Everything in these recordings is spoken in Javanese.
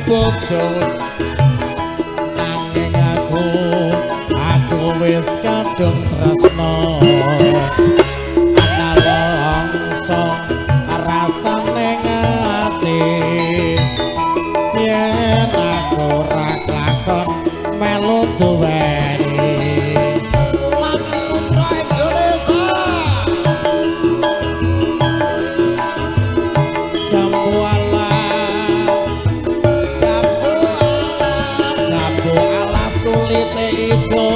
bojo nanging aku wis kadung tresno ana longso rasane ngati yen aku ora klakon melu duweni lawan putra Indonesia kulite ijo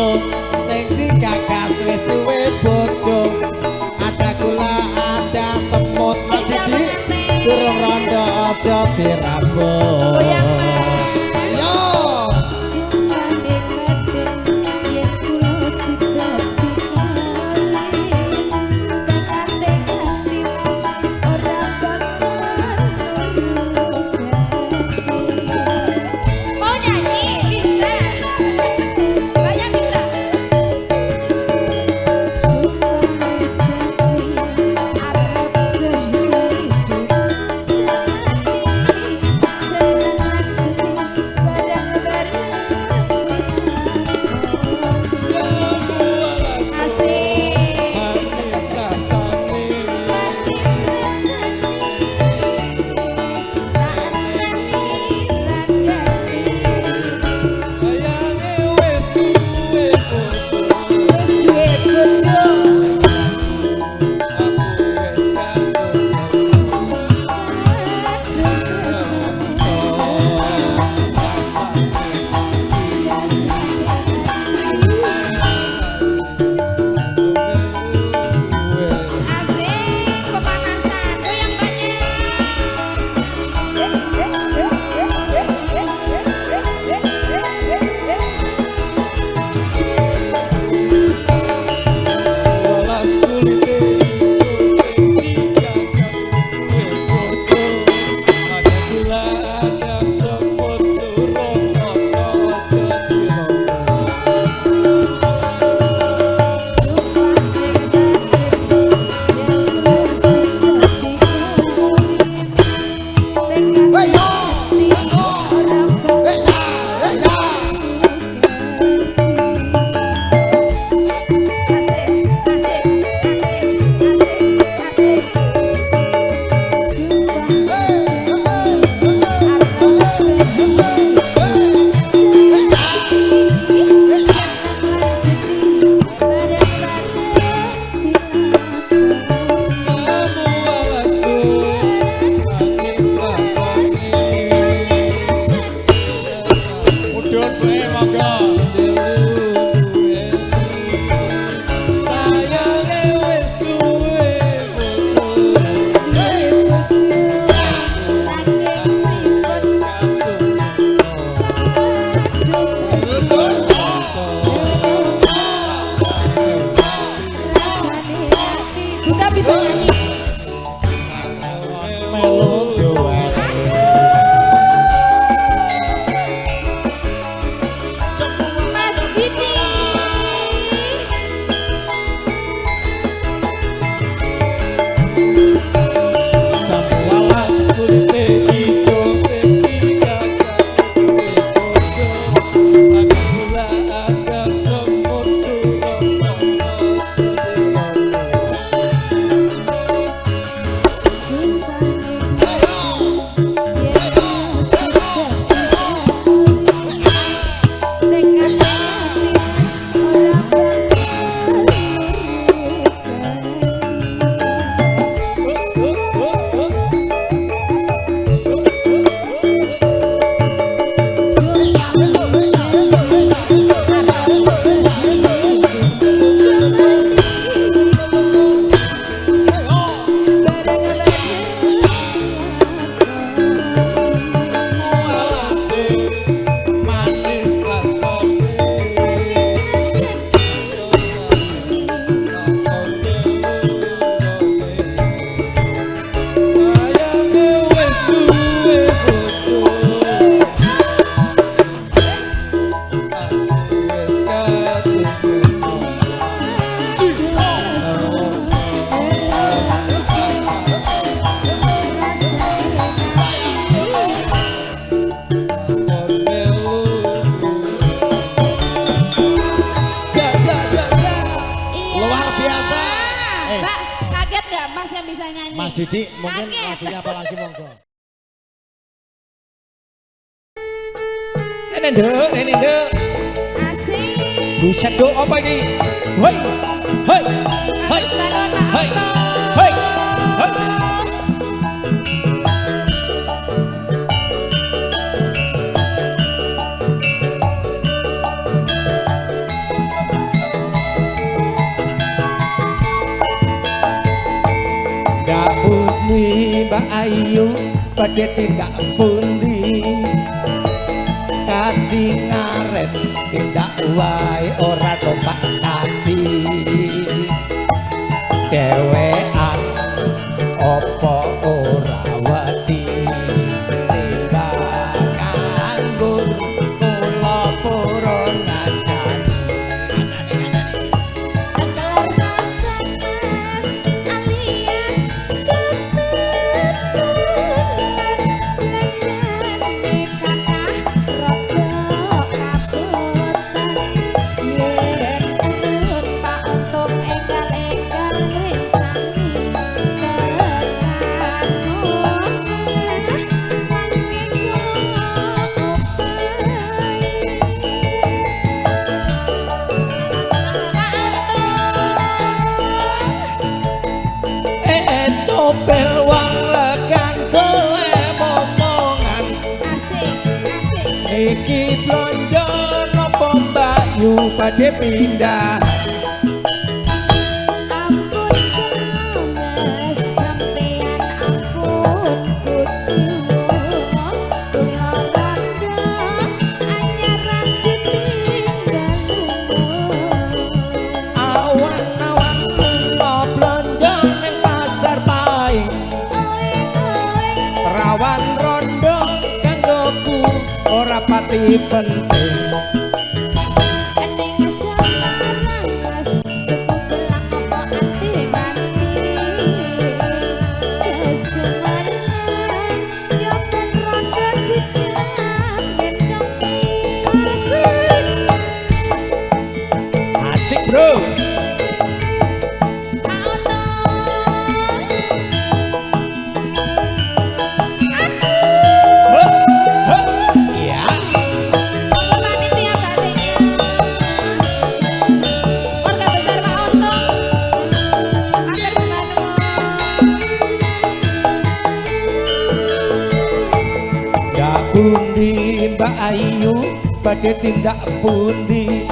sing digagas wis duwe bojo ada gula ada semut jadi durung rondo aja dirabut yo bisa nyanyi. Mas Didi mungkin lagunya apa lagi monggo. Nene. Asik. Buset do apa iki? Hoi. Hoi. Hoi. Hoi. Hoi. Hoi. Mbak Ayu pada tindak pundi kati ngaret tindak wae ora tompak taksi dewean opo ora wedi tindak nganggur kula purun ngancani iki blonjo nopo mbakyu pada pindah Ampun gemes sampeyan ampun kuciwa kula randa anyaran ditinggal awan-awan kula blonjo ning pasar paing rawan rondo kanggoku ora pati penting asik bro pundi Mbak Ayu pada tindak pundi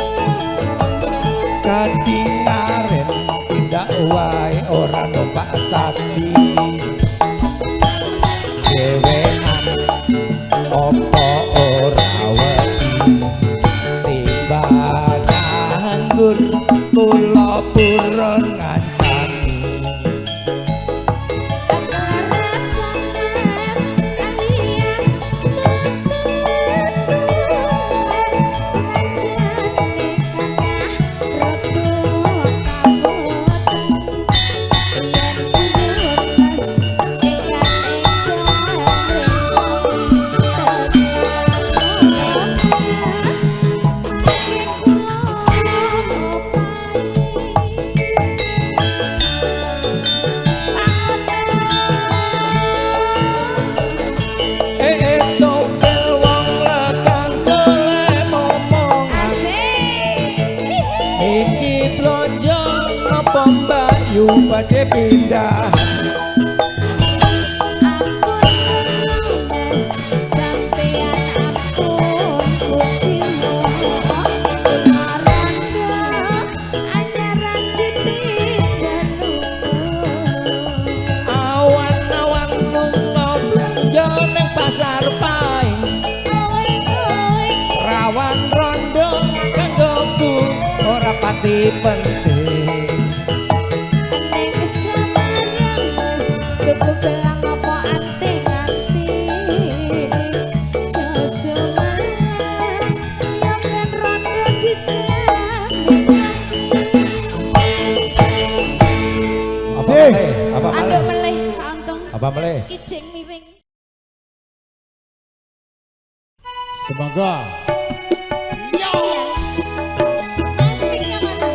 kaji ngaren tindak wae ora numpak taksi dewean opo ora wedi timbang nganggur kula purun ngancani Mbakyu pada pindah ampun sampeyan ampun kuciwa kula randa anyaran ditinggal awan-awan lunga blonjo ning pasar paing rawan rondo kanggoku ora pati penting tuku gelang apa anti-anti josoman ya ben rondo dijamin apa aduk meleh untung apa meleh kijing miring semoga yo nasiknya mana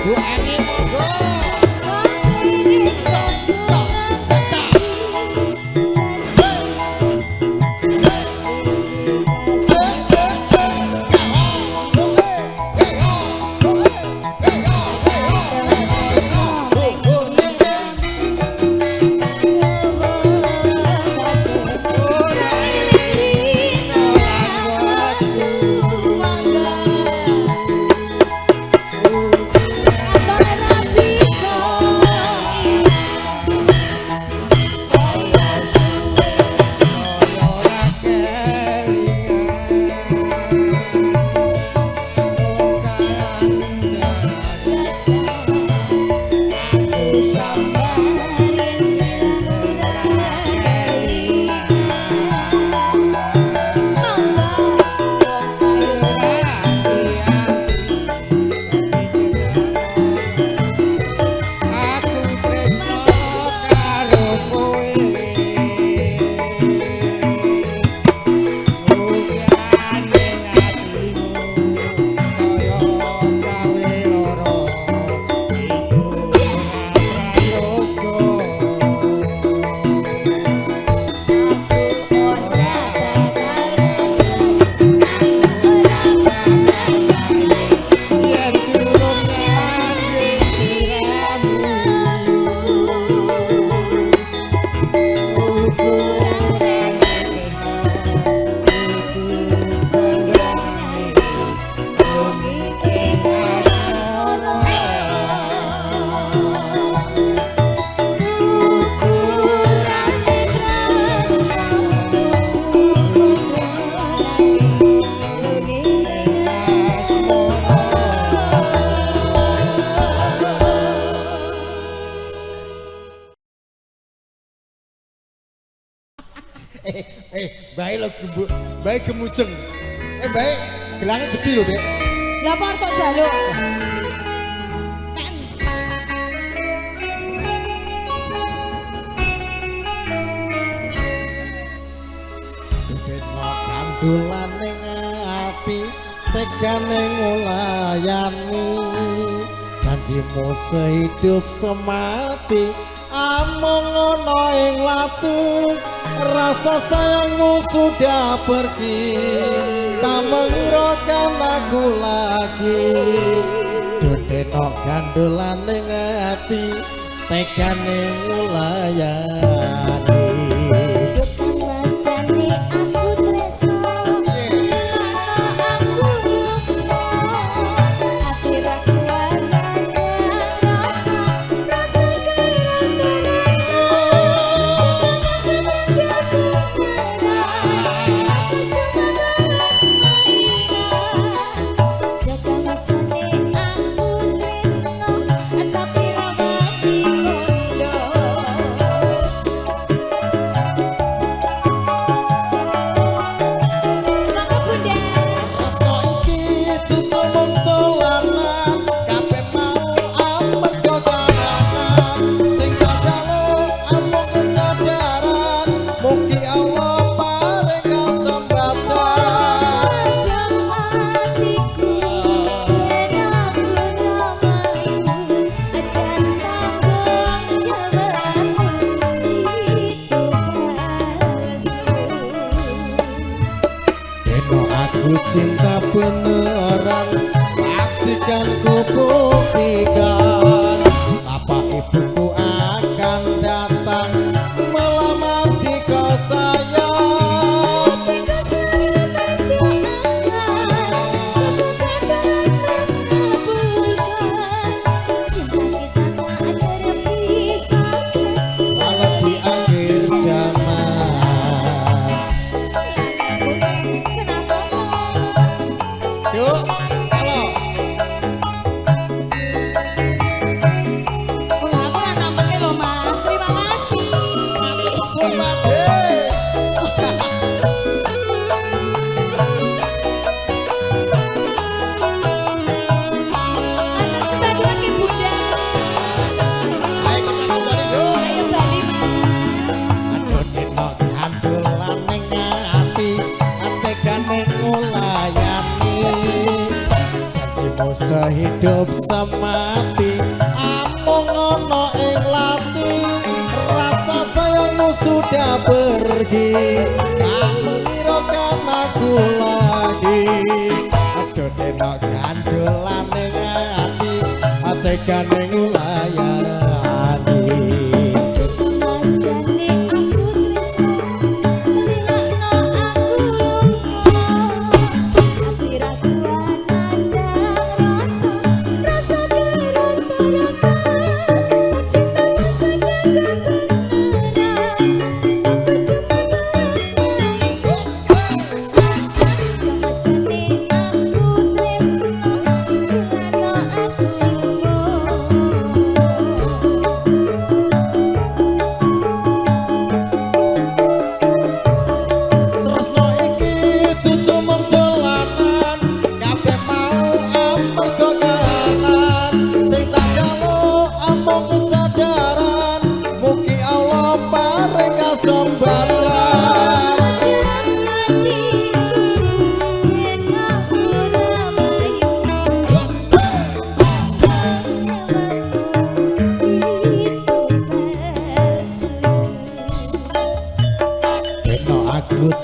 Bu Eni monggo. Bae lo gembuk, bae gemujeng. Bae gelangnya gede lho, Dek. Lah apa tok jaluk? Deno kandulan ning ati, tegane ngulayani. Janjimu sehidup semati, amung ana ing lati. Rasa sayangmu sudah pergi, tak menghiraukan aku lagi. Dudeno gandolan ning ati, tegane ngulayani. mau sehidup semati amung ono ing lati rasa sayangmu sudah pergi kamu hiraukan aku lagi aduh tenok gandulan ning ati atekane ngulayani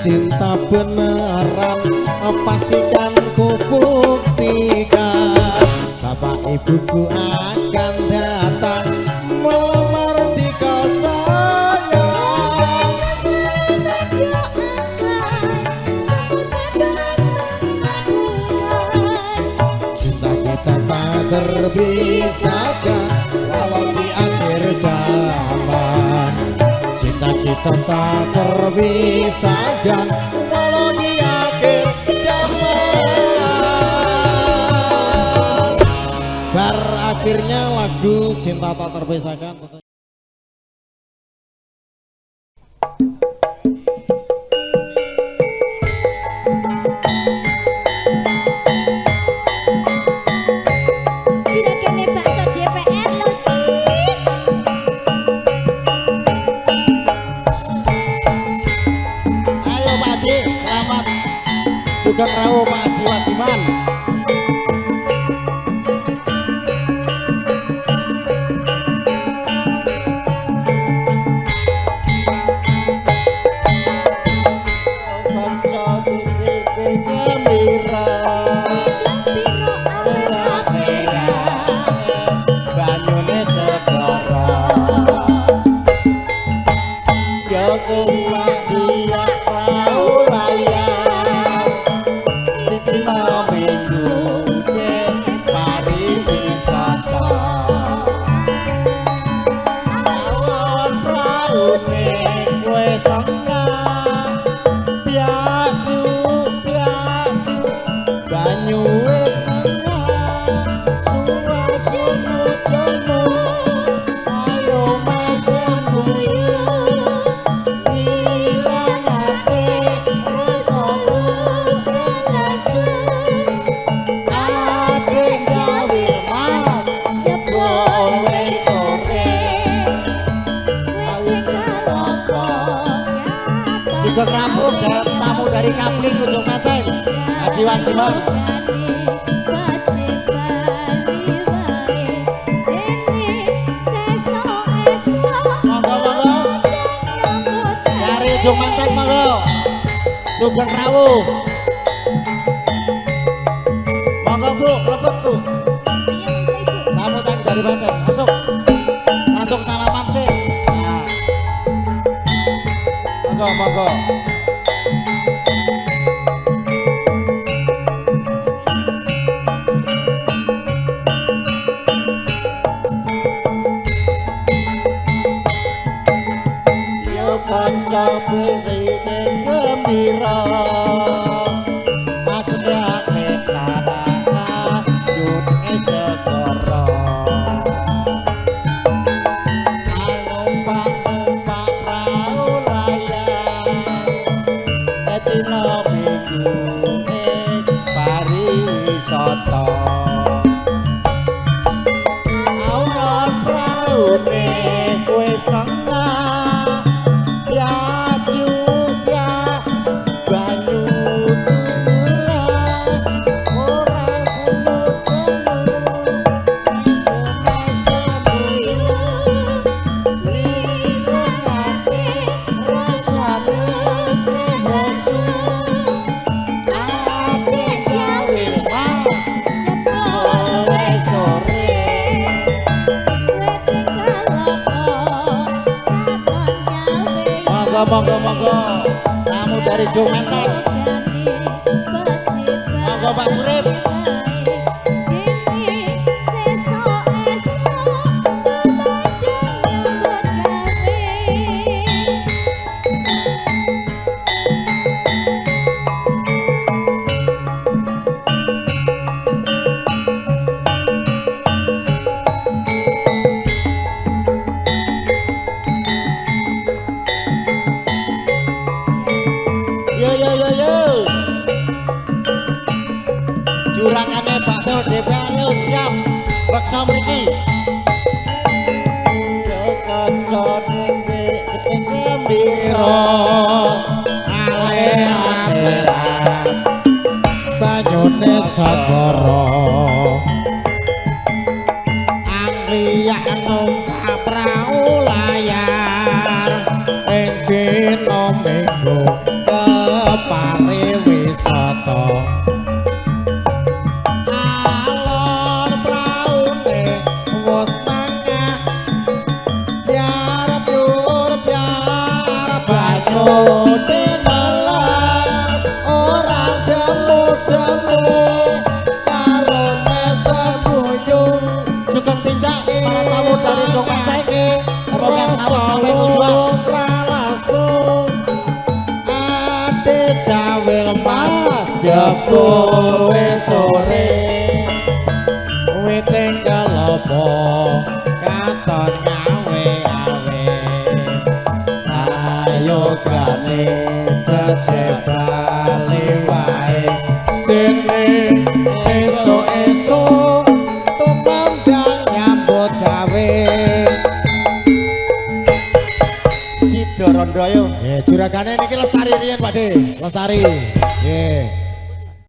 cinta beneran pastikan ku buktikan bapak ibuku akan datang melamar di kau sayang cinta kita tak terpisahkan walau di akhir zaman cinta kita tak terpisahkan walau di akhir zaman. Berakhirnya lagu cinta tak terpisahkan. Sugeng Rawuh Pak Haji Wadiman. Sugeng Rawuh tamu dari Kapling Ujung Menteng Haji Wadiman. Dari Ujung Menteng monggo Sugeng Rawuh monggo Bu lebet Bu tamu dari Menteng masuk langsung salaman sih monggo. Yo kanca pirine gembira aku dak ketara yune segara pariwisata awan praune wis tengah ya banyu monggo monggo tamu dari Jung Menteng monggo Pak Surip juragannya Pak Sel DPR yo siap baksa mriki kocone gembira ale banyune sagara angliyak numpak prau layar ing dina minggu kepariwisata jebul wis sore witing kalopo katon ngawe-awe ayo gane becebale wae dene esuk-esuk tumandang nyambut gawe Sido Rondo yo juragane niki Lestari riyen Pakde Lestari nggih